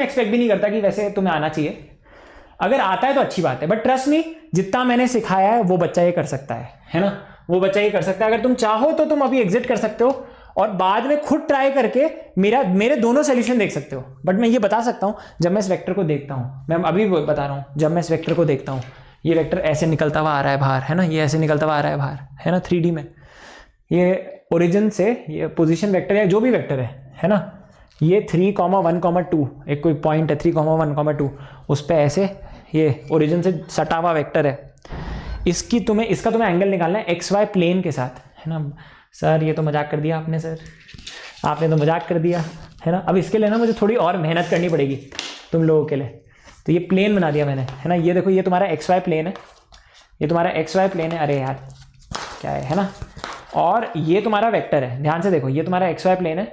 Expect भी नहीं करता कि वैसे तुम्हें आना चाहिए, अगर आता है तो अच्छी बात है, बट ट्रस्ट मी जितना मैंने सिखाया है वो बच्चा ये कर सकता है ना, वो बच्चा ये कर सकता है। अगर तुम चाहो तो तुम अभी एग्जिट कर सकते हो और बाद में खुद ट्राई करके मेरे दोनों सोल्यूशन देख सकते हो। बट मैं ये बता सकता हूं, जब मैं इस वेक्टर को देखता हूं, मैं अभी बता रहा हूं, जब मैं इस वेक्टर को देखता हूं, ये वेक्टर ऐसे निकलता हुआ आ रहा है बाहर, है ना, ये ऐसे निकलता हुआ आ रहा है बाहर, है ना, 3D में, ये ओरिजिन से ये पोजीशन वेक्टर या जो भी वेक्टर है ना, ये 3,1,2 एक कोई पॉइंट है 3,1,2, उस पर ऐसे ये ओरिजिन से सटा हुआ वेक्टर है, इसका तुम्हें एंगल निकालना है XY प्लेन के साथ, है ना। सर ये तो मजाक कर दिया आपने, सर आपने तो मजाक कर दिया, है ना। अब इसके लिए ना मुझे थोड़ी और मेहनत करनी पड़ेगी तुम लोगों के लिए। तो ये प्लेन बना दिया मैंने, है ना, ये देखो ये तुम्हारा XY प्लेन है, ये तुम्हारा XY प्लेन है, अरे यार क्या है ना, और ये तुम्हारा वेक्टर है, ध्यान से देखो, ये तुम्हारा XY प्लेन है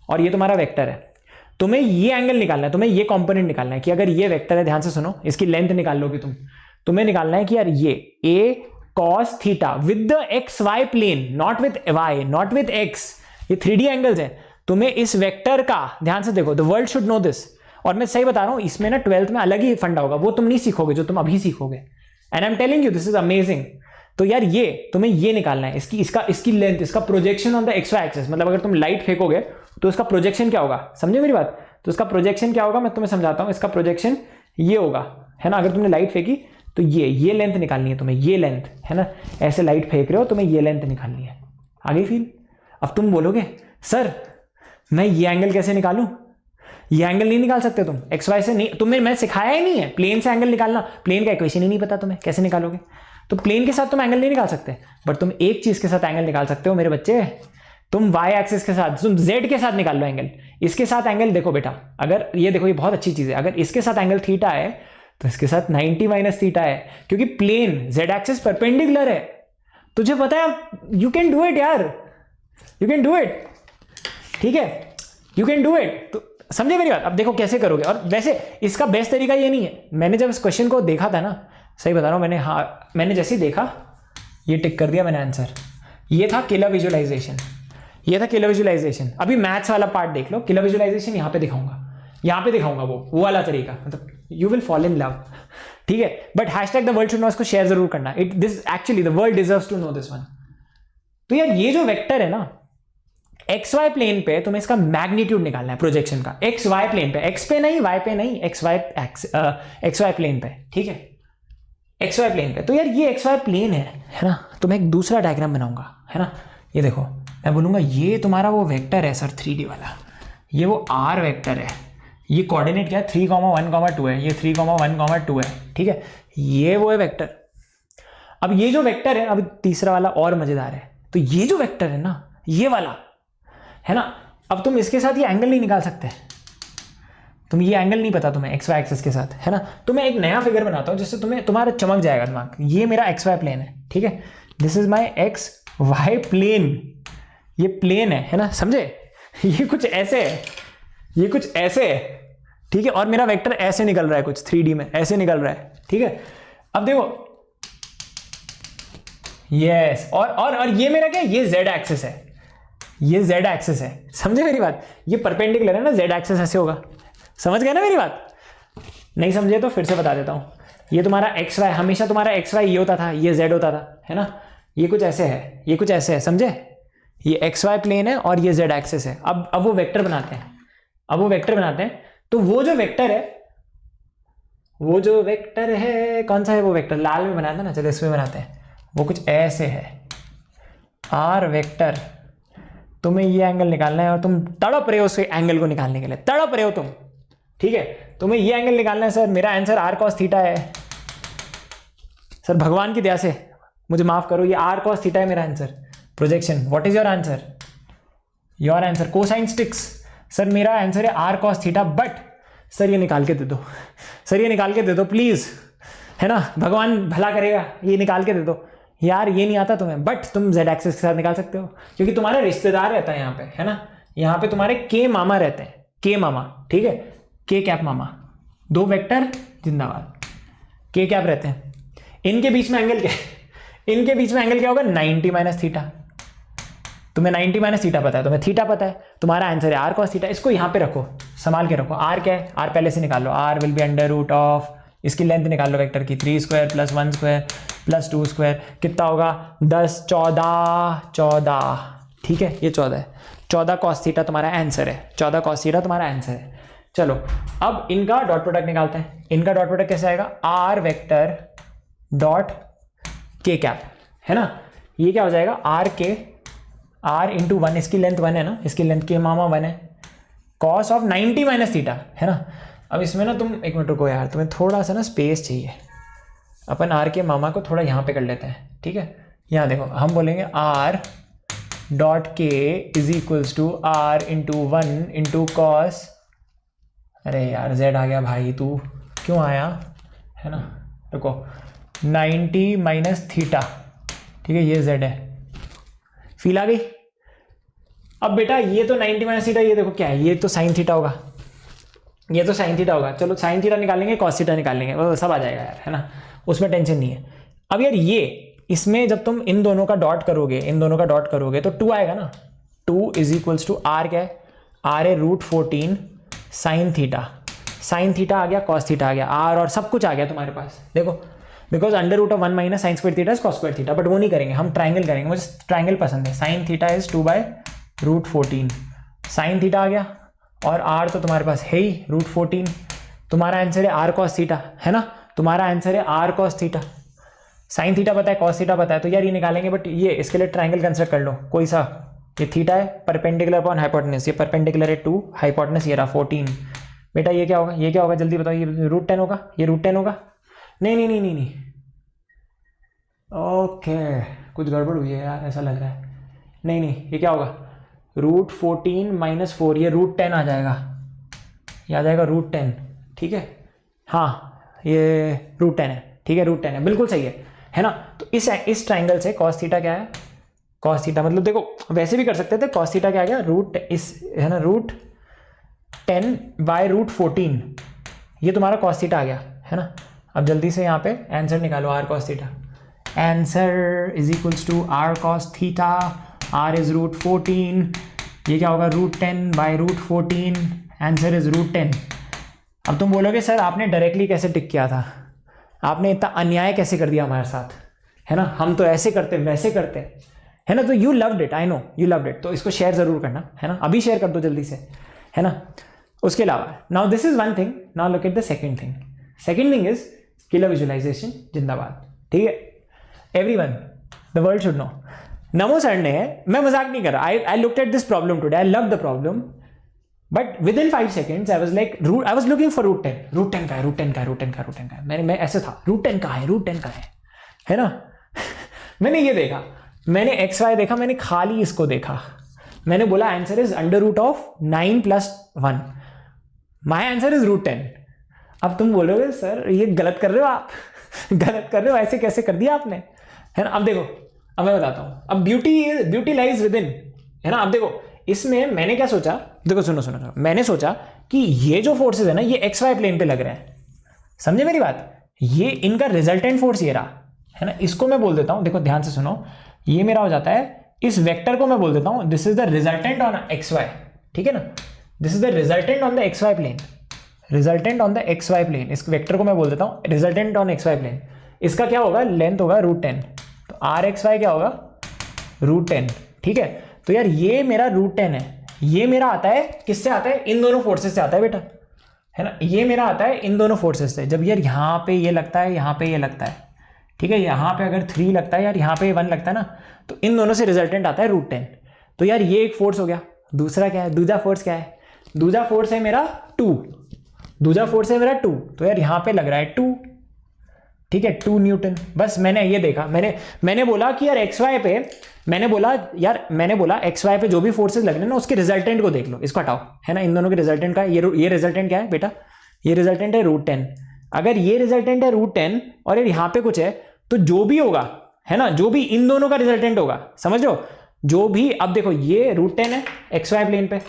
और ये तुम्हारा वेक्टर है। तुम्हें ये एंगल निकालना है, तुम्हें ये कंपोनेंट निकालना है कि अगर ये वेक्टर है, ध्यान से सुनो, इसकी लेंथ निकाल लोगे तुम्हें निकालना है कि यार ये a cos theta with the XY plane, not with y, not with x, ये 3D एंगल्स है, तुम्हें इस वेक्टर का, ध्यान से देखो, the world should no this. और मैं सही बता रहा हूं, इसमें ना 12th में अलग ही फंडा होगा, वो तुम नहीं सीखोगे जो तुम अभी सीखोगे, and I am telling you this is amazing. तो यार ये तुम्हें ये निकालना है, इसकी लेंथ, इसका projection on the XY axis, मतलब अगर तुम लाइट फेंकोगे तो इसका प्रोजेक्शन क्या होगा, समझे मेरी बात। तो इसका प्रोजेक्शन क्या होगा मैं तुम्हें समझाता हूं, इसका प्रोजेक्शन ये होगा, है ना। अगर तुमने लाइट फेंकी तो ये लेंथ निकालनी है तुम्हें, ये लेंथ, है ना, ऐसे लाइट फेंक रहे हो, तुम्हें ये लेंथ निकालनी है। आगे फील। अब तुम बोलोगे सर मैं ये एंगल कैसे निकालूं, ये एंगल नहीं निकाल सकते तुम, XY से नहीं, तुम्हें मैं सिखाया ही नहीं है प्लेन से एंगल निकालना, प्लेन का इक्वेशन ही नहीं पता तुम्हें, कैसे निकालोगे। तो प्लेन के साथ तुम एंगल नहीं निकाल सकते, बट तुम एक चीज के साथ एंगल निकाल सकते हो मेरे बच्चे, तुम y एक्सिस के साथ, तुम z के साथ निकाल लो एंगल। इसके साथ एंगल देखो बेटा, अगर ये देखो, ये बहुत अच्छी चीज है, अगर इसके साथ एंगल थीटा है तो इसके साथ 90 माइनस थीटा है, क्योंकि प्लेन z एक्सिस परपेंडिकुलर है। तुझे पता है, यू कैन डू इट यार, यू कैन डू इट, ठीक है, यू कैन डू इट। तो समझे मेरी बात। अब देखो कैसे करोगे। और वैसे इसका बेस्ट तरीका ये नहीं है, मैंने जब इस क्वेश्चन को देखा था ना, सही बता रहा हूं, मैंने जैसे ही देखा ये टिक कर दिया मैंने आंसर। ये था किलर विजुअलाइजेशन, ये था किलर विजुअलाइजेशन। अभी मैथ्स वाला पार्ट देख लो, किलर विजुअलाइजेशन यहाँ पे दिखाऊंगा, वो वाला तरीका, मतलब you will fall in love, ठीक है। But hashtag the world should know इसको शेयर जरूर करना, this actually the world deserves to know this one. तो यार ये जो वेक्टर है ना, XY प्लेन पे तुम्हें इसका मैग्नीट्यूड निकालना है प्रोजेक्शन का, XY प्लेन पे, X पे नहीं, Y पे नहीं, XY प्लेन पे, ठीक है, XY प्लेन पे। तो यार ये XY प्लेन है ना, तो मैं एक दूसरा डायग्राम बनाऊंगा, है ना। ये देखो, मैं बोलूंगा ये तुम्हारा वो वेक्टर है सर 3D वाला, ये वो R वेक्टर है, ये कोऑर्डिनेट क्या है 3,1,2 है, ये 3,1,2 है, ठीक है, ये वो है वेक्टर। अब ये जो वेक्टर है, अब तीसरा वाला और मजेदार है। तो ये जो वेक्टर है ना, ये वाला है ना, अब तुम इसके साथ ये एंगल नहीं निकाल सकते, तुम ये एंगल नहीं पता तुम्हें XY एक्सिस के साथ, है ना। तो मैं एक नया फिगर बनाता हूं जिससे तुम्हारा चमक जाएगा दिमाग। ये मेरा XY प्लेन है, ठीक है, this is my XY plane, ये प्लेन है ना, समझे। ये कुछ ऐसे है, ये कुछ ऐसे है, ठीक है, और मेरा वेक्टर ऐसे निकल रहा है, कुछ 3D में ऐसे निकल रहा है, ठीक है। अब देखो यस, और ये मेरा क्या, ये Z एक्सिस है, ये Z एक्सिस है, समझे मेरी बात। ये परपेंडिकुलर है ना, Z एक्सिस ऐसे होगा, समझ गए ना मेरी बात। नहीं समझे तो फिर से बता देता हूं। ये तुम्हारा XY, हमेशा तुम्हारा XY ये होता था, ये Z होता था, है ना। ये कुछ ऐसे है, ये कुछ ऐसे है, समझे। ये XY प्लेन है और ये Z एक्सिस है। अब वो वेक्टर बनाते हैं, तो वो जो वेक्टर है, कौन सा है वो वेक्टर, लाल में बनाते हैं ना, चलो इसमें बनाते हैं। वो कुछ ऐसे है, R वेक्टर। तुम्हें ये एंगल निकालना है और तुम तड़प रहे हो उस एंगल को निकालने के लिए, तड़प रहे हो तुम, ठीक है। तुम्हें ये एंगल निकालना है। सर मेरा आंसर R cos थीटा है, सर भगवान की दया से मुझे माफ करो, ये R cos थीटा है मेरा answer. Projection, what is your answer, your answer cosine sticks. Sir मेरा आंसर है R cos theta, but sir ये निकाल के दे दो, सर ये निकाल के दे दो प्लीज, है ना, भगवान भला करेगा, ये निकाल के दे दो यार। ये नहीं आता तुम्हें, बट तुम Z एक्सिस के साथ निकाल सकते हो, क्योंकि तुम्हारा रिश्तेदार रहता है यहाँ पे, है ना। यहाँ पे तुम्हारे K मामा रहते हैं, K मामा, ठीक है, K कैप मामा, दो वेक्टर जिंदाबाद, K कैप रहते हैं। इनके बीच में एंगल क्या, इनके बीच में एंगल क्या होगा, 90 माइनस थीटा। तुम्हें 90 माइनस थीटा पता है, तुम्हें थीटा पता है, तुम्हारा आंसर है R cos थीटा। इसको यहाँ पे रखो, संभाल के रखो। आर क्या है, आर पहले से निकाल लो, R will be under root of, इसकी लेंथ निकाल लो वेक्टर की, 3 square plus 1 square plus 2 square, कितना होगा 10, 14, ठीक है, ये 14 है। 14 कॉस थीटा तुम्हारा आंसर है, 14 कॉस थीटा तुम्हारा आंसर है। चलो अब इनका डॉट प्रोडक्ट निकालते हैं। इनका डॉट प्रोडक्ट कैसे आएगा, आर वेक्टर डॉट के कैप, है ना। ये क्या हो जाएगा, आर के, आर इंटू 1, इसकी लेंथ 1 है ना, इसकी लेंथ के मामा 1 है, कॉस ऑफ 90 माइनस थीटा, है ना। अब इसमें ना तुम एक मिनट रुको यार, तुम्हें थोड़ा सा ना स्पेस चाहिए। अपन आर के मामा को थोड़ा यहाँ पे कर लेते हैं, ठीक है। यहाँ देखो, हम बोलेंगे R dot K is equals to R into 1 into cos, अरे यार जेड आ गया भाई, तू क्यों आया, है ना। रुको, 90 माइनस थीटा, ठीक है, ये जेड है, फील आ गई। अब बेटा ये तो 90 माइनस थीटा, ये देखो क्या है, ये तो साइन थीटा होगा, ये तो साइन थीटा होगा। चलो साइन थीटा निकालेंगे, कॉस थीटा निकालेंगे, वो सब आ जाएगा यार, है ना, उसमें टेंशन नहीं है। अब यार ये इसमें जब तुम इन दोनों का डॉट करोगे, इन दोनों का डॉट करोगे तो 2 आएगा ना। 2 इज इक्वल्स टू आर क्या है, आर है √14 साइन थीटा, साइन थीटा आ गया, कॉस थीटा आ गया, आर और सब कुछ आ गया तुम्हारे पास। देखो because under root of 1 minus sine square theta is cos square theta, but वो नहीं करेंगे, हम ट्राइंगल करेंगे, मुझे ट्राइंगल पसंद है। Sine theta is 2/√14, sine theta आ गया, और आर तो तुम्हारे पास है ही √14, तुम्हारा आंसर है आर कॉस थीटा, है ना, तुम्हारा आंसर है R cos theta. Sine theta पता है, कॉस थीटा पता है, तो यार ये निकालेंगे, बट ये इसके लिए ट्राइंगल कंसिडर कर लो कोई सा। ये थीटा है, परपेंडिकुलर अपॉन हाइपोटेनस, ये परपेंडिकुलर है 2, हाइपोटेनस ये रहा 14। बेटा ये क्या होगा, ये क्या होगा, जल्दी बताओ, ये √10 होगा, ये √10 होगा, नहीं नहीं नहीं नहीं नहीं, ओके कुछ गड़बड़ हुई है यार, ऐसा लग रहा है, नहीं नहीं, ये क्या होगा, √14 माइनस 4, ये √10 आ जाएगा, ये आ जाएगा √10, ठीक है, हाँ ये √10 है, ठीक है, √10 है, बिल्कुल सही है ना। तो इस ट्राइंगल से कॉस थीटा क्या है, कॉस थीटा मतलब देखो वैसे भी कर सकते थे, कॉस थीटा क्या आ गया, रूट इस है ना √10/√14, ये तुम्हारा कॉस थीटा आ गया, है ना। अब जल्दी से यहाँ पे आंसर निकालो, R cos theta, answer is equals to R cos theta, R is √14, ये क्या होगा, √10/√14, आंसर इज √10। अब तुम बोलोगे सर आपने डायरेक्टली कैसे टिक किया था, आपने इतना अन्याय कैसे कर दिया हमारे साथ, है ना, हम तो ऐसे करते वैसे करते, है ना। तो you loved it, I know you loved it, तो इसको शेयर जरूर करना, है ना, अभी शेयर कर दो जल्दी से, है ना। उसके अलावा now this is one thing, now look at the second thing. Second thing is skill visualization, जिंदाबाद, ठीक है, everyone the world should know. Namo sir ने, मैं मजाक नहीं कर रहा, I looked at this problem today, I love the problem, but within 5 seconds I was like, I was looking for √10 का है, √10 का है, √10 का है, √10 का है, मैं ऐसे था, √10 का है, √10 का है ना। मैंने ये देखा, मैंने XY देखा, मैंने खाली इसको देखा, मैंने बोला answer is under root of 9 + 1, my answer is √10। अब तुम बोलोगे सर ये गलत कर रहे हो आप, गलत कर रहे हो, ऐसे कैसे कर दिया आपने, है ना। अब देखो, अब मैं बताता हूँ, अब ब्यूटी लाइज विद इन, है ना। अब देखो इसमें मैंने क्या सोचा, देखो सुनो, मैंने सोचा कि ये जो फोर्सेस है ना, ये XY प्लेन पे लग रहे हैं, समझे मेरी बात, ये इनका रिजल्टेंट फोर्स ये रहा, है ना। इसको मैं बोल देता हूं, देखो ध्यान से सुनो, ये मेरा हो जाता है, इस वेक्टर को मैं बोल देता हूं this is the resultant on XY, ठीक है ना, this is the resultant on the XY plane, resultant on the XY plane, इस वेक्टर को मैं बोल देता हूं रिजल्टेंट ऑन XY प्लेन। इसका क्या होगा, लेंथ होगा √10, तो RXY क्या होगा, √10, ठीक है। तो यार ये मेरा √10 है, ये मेरा आता है किससे आता है, इन दोनों फोर्सेस से आता है बेटा, है ना, ये मेरा आता है इन दोनों फोर्सेस से। जब यार यहाँ पे ये लगता है, यहाँ पे ये लगता है, ठीक है, यहाँ पे अगर 3 लगता है यार, यहाँ पे 1 लगता है ना, तो इन दोनों से रिजल्टेंट आता है √10। तो यार ये एक फोर्स हो गया, दूसरा क्या है, दूसरा फोर्स क्या है, दूसरा फोर्स है मेरा 2, दूसरा फोर्स है मेरा 2, तो यार यहाँ पे लग रहा है 2, ठीक है, 2 न्यूटन। बस मैंने ये देखा, मैंने बोला कि यार XY पे, मैंने बोला XY पे जो भी फोर्सेस लग रहे हैं ना, उसके रिजल्टेंट को देख लो, इसको हटाओ, है ना, इन दोनों के रिजल्टेंट का, ये रिजल्टेंट क्या है बेटा, ये रिजल्टेंट है √10। अगर ये रिजल्टेंट है √10 और यार यहाँ पे कुछ है, तो जो भी होगा, है ना, जो भी इन दोनों का रिजल्टेंट होगा, समझ लो, जो भी, अब देखो ये √10 है XY प्लेन पे,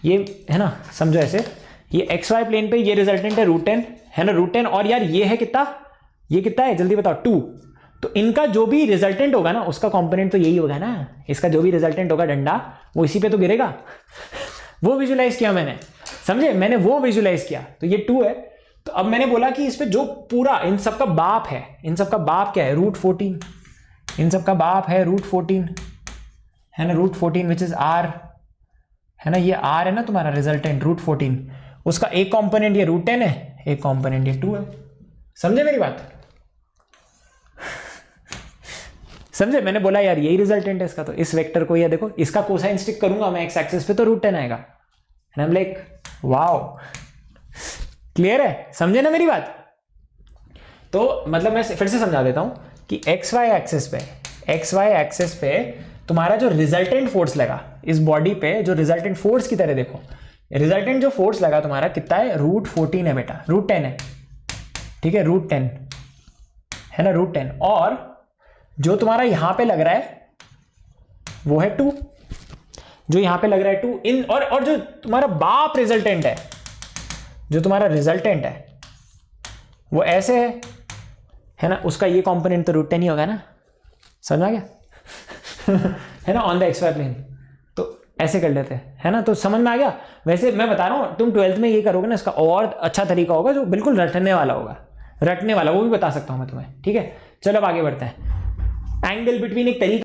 ये है ना, समझो ऐसे, ये XY प्लेन पे ये रिजल्टेंट है √10, है ना, √10, और यार ये है कितना, ये कितना है जल्दी बताओ, 2। तो इनका जो भी रिजल्टेंट होगा ना, उसका कंपोनेंट तो यही होगा ना, इसका जो भी रिजल्टेंट होगा डंडा, वो इसी पे तो गिरेगा। वो विजुलाइज किया मैंने, समझे, मैंने वो विजुलाइज किया, तो ये 2 है। तो अब मैंने बोला कि इस पे जो पूरा इन सब का बाप है, इन सब का बाप क्या है, √14, इन सब का बाप है √14, है ना, √14 विच इज r, है ना, ये r है ना तुम्हारा रिजल्टेंट √14, उसका एक कंपोनेंट ये √10 है, एक कंपोनेंट ये 2 है। समझे मेरी बात? समझे, मैंने बोला यार यही रिजल्टेंट है इसका, तो इस वेक्टर को, ये देखो इसका कोसाइन स्टिक करूंगा मैं एक्स एक्सिस पे तो √10 आएगा, and I am like wow, clear है, समझे ना मेरी बात? तो मतलब मैं फिर से समझा देता हूं कि एक्स वाई एक्सिस पे तुम्हारा जो रिजल्टेंट फोर्स लगा इस बॉडी पे, जो रिजल्टेंट फोर्स की तरह देखो, रिजल्टेंट जो फोर्स लगा तुम्हारा कितना है, √14 है बेटा, √10 है, ठीक है, √10 है ना, √10, और जो तुम्हारा यहां पे लग रहा है वो है 2, जो यहां पे लग रहा है 2 इन, और जो तुम्हारा बाप रिजल्टेंट है, जो तुम्हारा रिजल्टेंट है वो ऐसे है ना, उसका ये कंपोनेंट तो √10 ही होगा ना, समझ आ गया? है ना, on the X Y plane, तो ऐसे कर लेते हैं, है ना, तो समझ में आ गया। वैसे मैं बता रहा हूं तुम 12th में ये करोगे ना, इसका और अच्छा तरीका होगा जो बिल्कुल रटने वाला होगा, वो भी बता सकता हूं मैं तुम्हें, ठीक है। चलो अब आगे बढ़ते हैं। एंगल बिटवीन एक तरीका